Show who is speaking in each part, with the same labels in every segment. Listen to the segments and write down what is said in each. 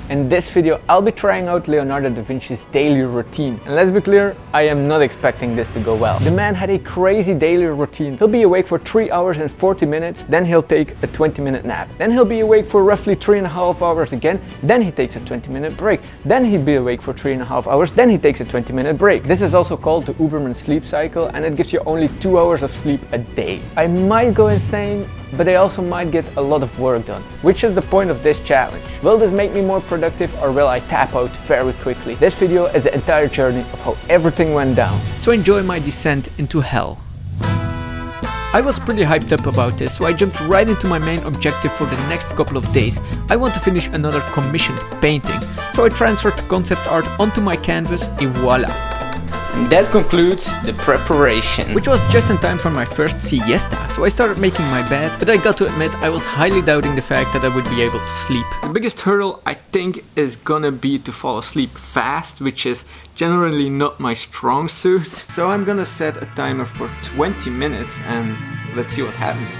Speaker 1: In this video, I'll be trying out Leonardo Da Vinci's daily routine. And let's be clear, I am not expecting this to go well. The man had a crazy daily routine. He'll be awake for 3 hours and 40 minutes, then he'll take a 20-minute nap. Then he'll be awake for roughly 3.5 hours again, then he takes a 20-minute break. Then he'll be awake for 3.5 hours, then he takes a 20-minute break. This is also called the Uberman sleep cycle, and it gives you only 2 hours of sleep a day. I might go insane, but I also might get a lot of work done. Which is the point of this challenge? Will this make me more productive, or will I tap out very quickly? This video is the entire journey of how everything went down. So enjoy my descent into hell. I was pretty hyped up about this, so I jumped right into my main objective for the next couple of days. I want to finish another commissioned painting. So I transferred the concept art onto my canvas, and voila. And that concludes the preparation. Which was just in time for my first siesta, so I started making my bed, but I got to admit I was highly doubting the fact that I would be able to sleep. The biggest hurdle I think is gonna be to fall asleep fast, which is generally not my strong suit. So I'm gonna set a timer for 20 minutes and let's see what happens.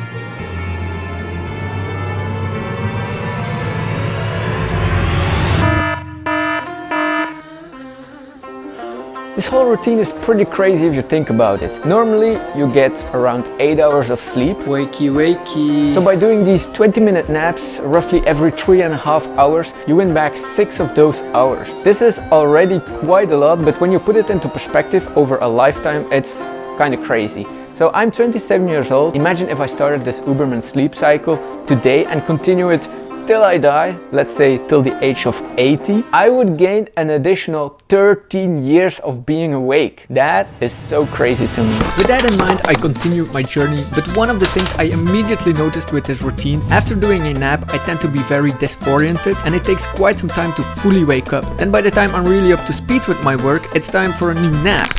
Speaker 1: This whole routine is pretty crazy if you think about it. Normally you get around 8 hours of sleep. Wakey wakey. So by doing these 20-minute naps roughly every 3.5 hours, you win back 6 of those hours. This is already quite a lot, but when you put it into perspective over a lifetime, it's kind of crazy. So I'm 27 years old. Imagine if I started this Uberman sleep cycle today and continue it till I die, let's say till the age of 80, I would gain an additional 13 years of being awake. That is so crazy to me. With that in mind, I continued my journey, but one of the things I immediately noticed with this routine, after doing a nap, I tend to be very disoriented and it takes quite some time to fully wake up. Then by the time I'm really up to speed with my work, it's time for a new nap.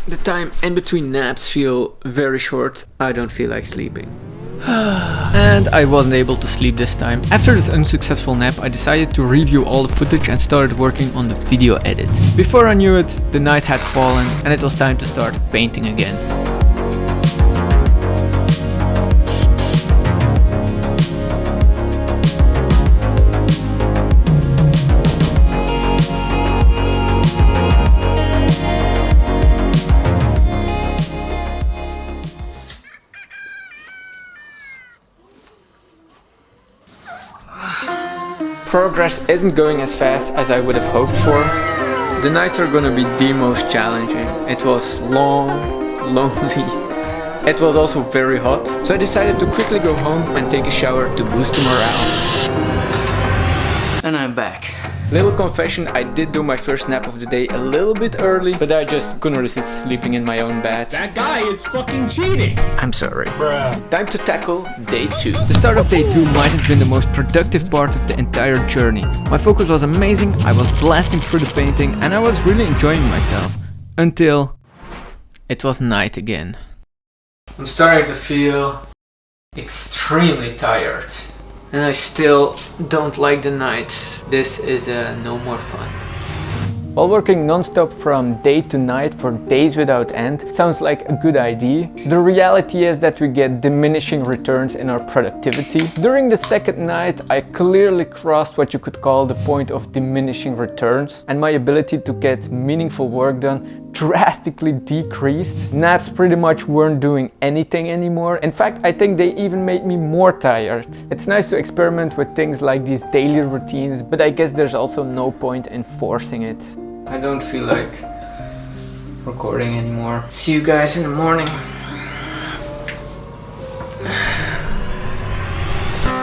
Speaker 1: The time in between naps feel very short. I don't feel like sleeping. And I wasn't able to sleep this time. After this unsuccessful nap, I decided to review all the footage and started working on the video edit. Before I knew it, the night had fallen and it was time to start painting again. Progress isn't going as fast as I would have hoped for. The nights are gonna be the most challenging. It was long, lonely. It was also very hot. So I decided to quickly go home and take a shower to boost the morale. And I'm back. Little confession, I did do my first nap of the day a little bit early, but I just couldn't resist sleeping in my own bed.
Speaker 2: That guy is fucking cheating!
Speaker 1: I'm sorry.
Speaker 2: Bruh.
Speaker 1: Time to tackle day 2. The start of day 2 might have been the most productive part of the entire journey. My focus was amazing, I was blasting through the painting and I was really enjoying myself. Until it was night again. I'm starting to feel extremely tired. And I still don't like the nights. This is no more fun. While working non-stop from day to night for days without end sounds like a good idea, the reality is that we get diminishing returns in our productivity. During the second night, I clearly crossed what you could call the point of diminishing returns, and my ability to get meaningful work done drastically decreased. Naps pretty much weren't doing anything anymore. In fact, I think they even made me more tired. It's nice to experiment with things like these daily routines, but I guess there's also no point in forcing it. I don't feel like recording anymore. See you guys in the morning.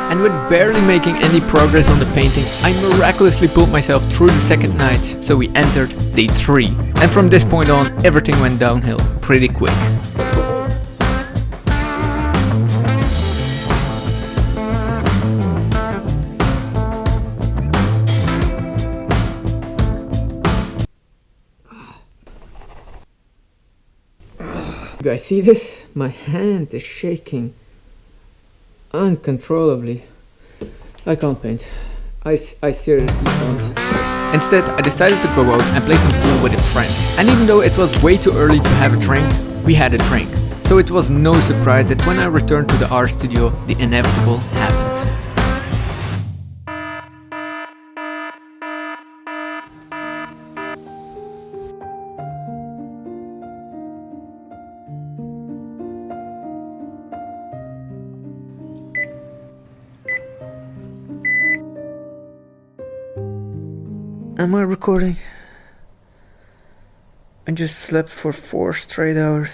Speaker 1: And with barely making any progress on the painting, I miraculously pulled myself through the second night, so we entered day 3. And from this point on, everything went downhill pretty quick. You guys see this? My hand is shaking uncontrollably. I can't paint. I seriously can't. Instead, I decided to go out and play some pool with a friend. And even though it was way too early to have a drink, we had a drink. So it was no surprise that when I returned to the art studio, the inevitable happened. Am I recording? I just slept for 4 straight hours.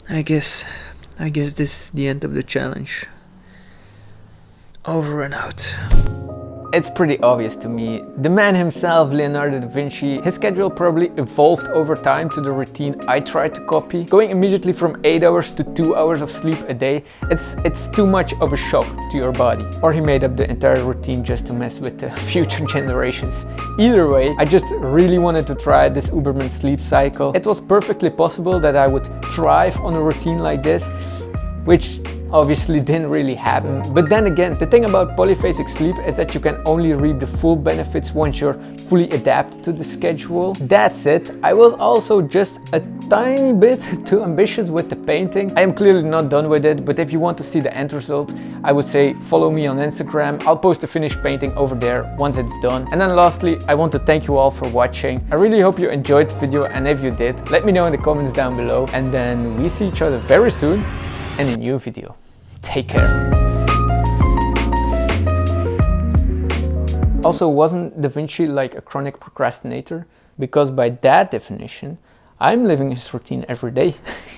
Speaker 1: I guess this is the end of the challenge. Over and out. It's pretty obvious to me. The man himself, Leonardo da Vinci, his schedule probably evolved over time to the routine I tried to copy. Going immediately from 8 hours to 2 hours of sleep a day, it's too much of a shock to your body. Or he made up the entire routine just to mess with the future generations. Either way, I just really wanted to try this Uberman sleep cycle. It was perfectly possible that I would thrive on a routine like this, which obviously didn't really happen. But then again, the thing about polyphasic sleep is that you can only reap the full benefits once you're fully adapted to the schedule. That's it. I was also just a tiny bit too ambitious with the painting. I am clearly not done with it, but if you want to see the end result, I would say follow me on Instagram. I'll post the finished painting over there once it's done. And then lastly, I want to thank you all for watching. I really hope you enjoyed the video, and if you did, let me know in the comments down below. And then we see each other very soon in a new video. Take care. Also, wasn't Da Vinci like a chronic procrastinator? Because by that definition, I'm living his routine every day.